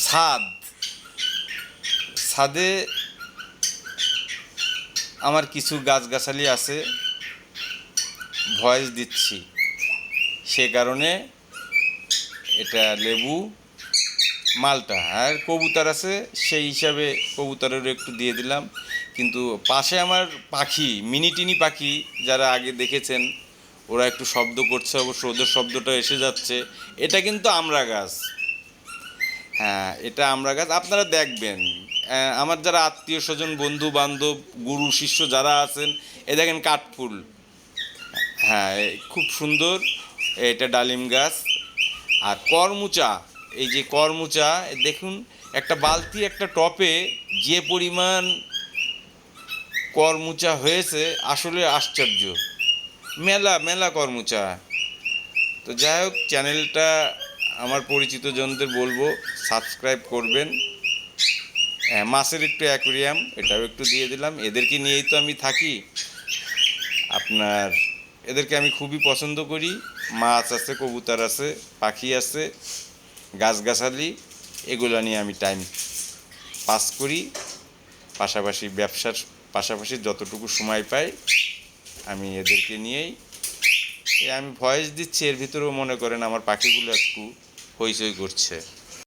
ছাদ ছাদে আমার কিছু গাছগাছালি আছে, ভয়েস দিচ্ছি সে কারণে। এটা লেবু, মালটা আর কবুতর আছে সেই হিসাবে কবুতরেরও একটু দিয়ে দিলাম। কিন্তু পাশে আমার পাখি, মিনি টিনি পাখি যারা আগে দেখেছেন ওরা একটু শব্দ করছে, অবশ্য ওদের শব্দটা এসে যাচ্ছে। এটা কিন্তু আমড়া গাছ, হ্যাঁ এটা আমড়া গাছ। আপনারা দেখবেন আমার যারা আত্মীয় স্বজন, বন্ধু বান্ধব, গুরু শিষ্য যারা আছেন, এ দেখেন কাঠফুল, হ্যাঁ খুব সুন্দর। এটা ডালিম গাছ। আর করমুচা, এই যে করমুচা দেখুন, একটা বালতি একটা টপে যে পরিমাণ করমুচা হয়েছে আসলে আশ্চর্য, মেলা মেলা করমুচা। তো যাই হোক, চ্যানেলটা আমার পরিচিত জনদের বলবো সাবস্ক্রাইব করবেন। হ্যাঁ, মাছের একটু অ্যাকুরিয়াম, এটাও একটু দিয়ে দিলাম। এদেরকে নিয়েই তো আমি থাকি, আপনার এদেরকে আমি খুবই পছন্দ করি। মাছ আছে, কবুতর আছে, পাখি আছে, গাছগাছালি, এগুলো নিয়ে আমি টাইম পাস করি। পাশাপাশি ব্যবসার পাশাপাশি যতটুকু সময় পাই আমি এদেরকে নিয়েই আমি ভয়েস দিচ্ছি। এর ভিতরেও মনে করেন আমার পাখিগুলো একটু হইচই করছে।